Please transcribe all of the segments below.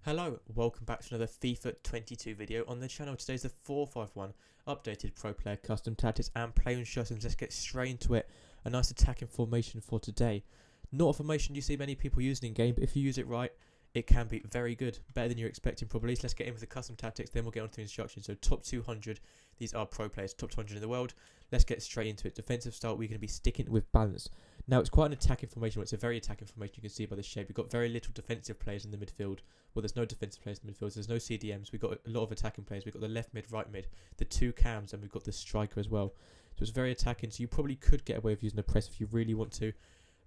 Hello, welcome back to another FIFA 22 video on the channel. Today's the 451 updated pro player custom tactics and play instructions. Let's get straight into it. A nice attacking formation for today. Not a formation you see many people using in game, but if you use it right, it can be very good. Better than you're expecting probably. So let's get in with the custom tactics, then we'll get on to the instructions. So top 200, these are pro players, top 200 in the world. Let's get straight into it. Defensive style, we're going to be sticking with balance. Now, it's quite an attacking formation. It's a very attacking formation, you can see by the shape. We've got very little defensive players in the midfield. Well, there's no defensive players in the midfield. So there's no CDMs. We've got a lot of attacking players. We've got the left mid, right mid, the two cams, and we've got the striker as well. So it's very attacking. So you probably could get away with using a press if you really want to.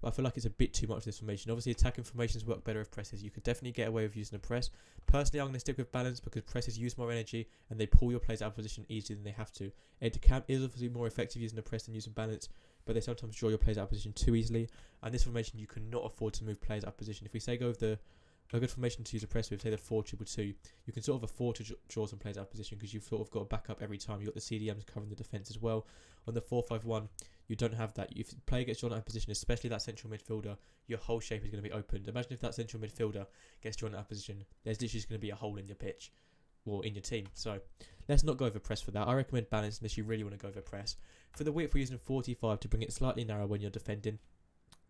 But I feel like it's a bit too much of this formation. Obviously, attacking formations work better with presses. You could definitely get away with using a press. Personally, I'm going to stick with balance because presses use more energy and they pull your players out of position easier than they have to. Cam is obviously more effective using a press than using balance, but they sometimes draw your players out of position too easily. And this formation, you cannot afford to move players out of position. If we say go with a good formation to use a press with, say the 4-2-2, you can sort of afford to draw some players out of position because you've sort of got a backup every time. You've got the CDMs covering the defence as well. On the 4-5-1, you don't have that. If the player gets drawn out of position, especially that central midfielder, your whole shape is going to be opened. Imagine if that central midfielder gets drawn out of position, there's literally just going to be a hole in your pitch or in your team. So let's not go over press for that. I recommend balance unless you really want to go over press. For the width, we're using 45 to bring it slightly narrower when you're defending.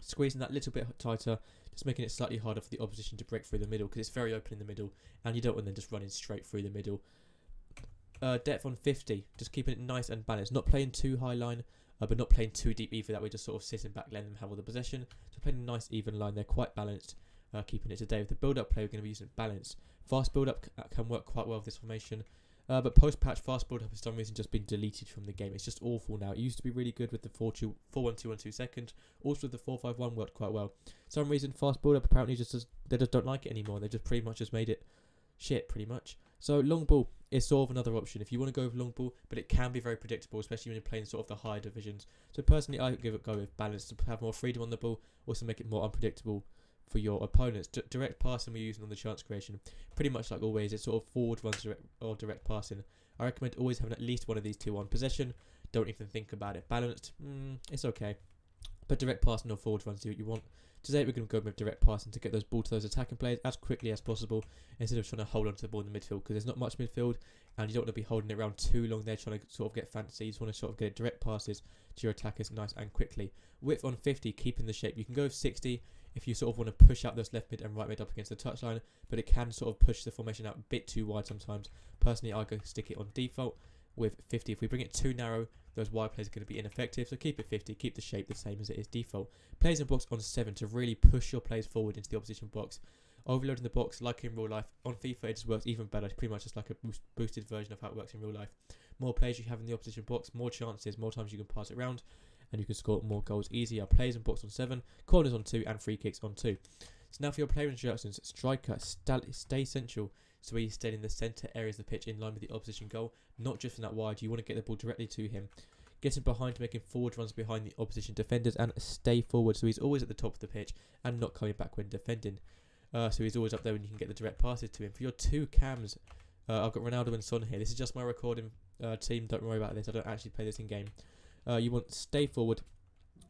Squeezing that little bit tighter, just making it slightly harder for the opposition to break through the middle because it's very open in the middle and you don't want them just running straight through the middle. Depth on 50, just keeping it nice and balanced. Not playing too high line, but not playing too deep either. That way, just sort of sitting back, letting them have all the possession. So playing a nice even line. They're quite balanced, keeping it today. With the build-up play, we're going to be using balance. Fast build-up can work quite well with this formation. But post-patch, fast build-up has for some reason just been deleted from the game. It's just awful now. It used to be really good with the 4-1-2-1-2 second. Also, the 4-5-1 worked quite well. For some reason, fast build-up apparently they just don't like it anymore. They've just pretty much just made it shit, pretty much. So long ball is sort of another option if you want to go with long ball, but it can be very predictable, especially when you're playing sort of the higher divisions. So personally, I give it a go with balance to have more freedom on the ball, also make it more unpredictable for your opponents. Direct passing we're using on the chance creation, pretty much like always, it's sort of forward runs or direct passing. I recommend always having at least one of these two on possession. Don't even think about it. Balanced, it's okay, but direct passing or forward runs do what you want. Today we're going to go with direct passing to get those ball to those attacking players as quickly as possible instead of trying to hold on to the ball in the midfield because there's not much midfield and you don't want to be holding it around too long there trying to sort of get fancy. You just want to sort of get direct passes to your attackers nice and quickly. Width on 50, keeping the shape. You can go with 60 if you sort of want to push out those left mid and right mid up against the touchline, but it can sort of push the formation out a bit too wide sometimes. Personally, I go stick it on default with 50. If we bring it too narrow, those wide players are going to be ineffective, so keep it 50, keep the shape the same as it is default. Players in box on 7 to really push your players forward into the opposition box. Overloading the box, like in real life, on FIFA it just works even better. It's pretty much just like a boosted version of how it works in real life. More players you have in the opposition box, more chances, more times you can pass it around, and you can score more goals easier. Players in box on 7, corners on 2, and free kicks on 2. So now for your player instructions, striker, stay central. So he's staying in the centre areas of the pitch in line with the opposition goal, not just from that wide. You want to get the ball directly to him. Getting behind, making forward runs behind the opposition defenders and stay forward. So he's always at the top of the pitch and not coming back when defending. So he's always up there when you can get the direct passes to him. For your two cams, I've got Ronaldo and Son here. This is just my recording team. Don't worry about this. I don't actually play this in game. You want stay forward.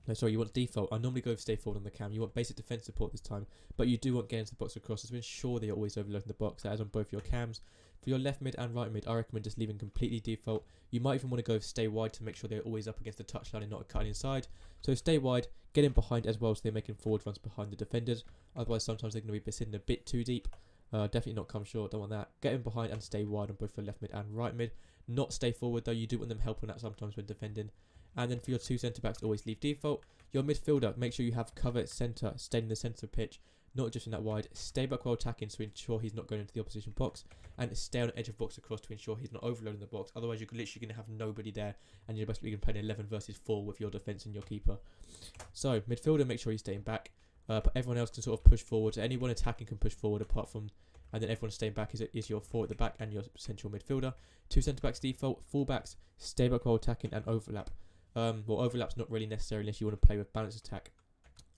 No, sorry, you want default. I normally go with stay forward on the cam. You want basic defense support this time, but you do want getting into the box across to ensure that you're always overloading the box. That is on both your cams. For your left mid and right mid, I recommend just leaving completely default. You might even want to go stay wide to make sure they're always up against the touchline and not cutting inside. So stay wide, get in behind as well so they're making forward runs behind the defenders. Otherwise, sometimes they're going to be sitting a bit too deep. Definitely not come short, don't want that. Get in behind and stay wide on both your left mid and right mid. Not stay forward though, you do want them helping that sometimes when defending. And then for your two centre backs, always leave default. Your midfielder, make sure you have cover at centre, stay in the centre of the pitch, not just in that wide. Stay back while attacking to ensure he's not going into the opposition box, and stay on the edge of box across to ensure he's not overloading the box. Otherwise, you're literally going to have nobody there, and you're basically going to play an 11 versus 4 with your defence and your keeper. So midfielder, make sure he's staying back, but everyone else can sort of push forward. So anyone attacking can push forward apart from. And then everyone staying back is your 4 at the back and your central midfielder. Two centre backs default, full backs stay back while attacking and overlap. Well, overlap's not really necessary unless you want to play with balanced attack.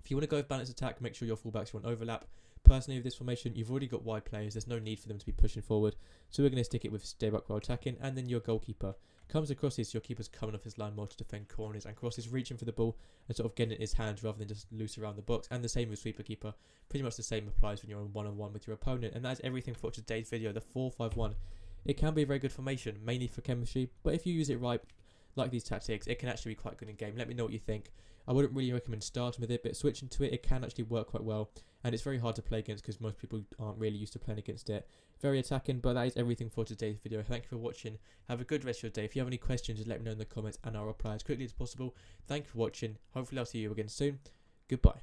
If you want to go with balanced attack, make sure your fullbacks are on overlap. Personally, with this formation, you've already got wide players. There's no need for them to be pushing forward. So we're going to stick it with stay back while attacking. And then your goalkeeper comes across this. Your keeper's coming off his line more to defend corners and crosses, reaching for the ball and sort of getting it in his hands rather than just loose around the box. And the same with sweeper keeper. Pretty much the same applies when you're on one-on-one with your opponent. And that's everything for today's video, the 4-5-1. It can be a very good formation, mainly for chemistry. But if you use it right, like these tactics, it can actually be quite good in game. Let me know what you think. I wouldn't really recommend starting with it, but switching to it, it can actually work quite well. And it's very hard to play against because most people aren't really used to playing against it. Very attacking, but that is everything for today's video. Thank you for watching. Have a good rest of your day. If you have any questions, just let me know in the comments and I'll reply as quickly as possible. Thank you for watching. Hopefully I'll see you again soon. Goodbye.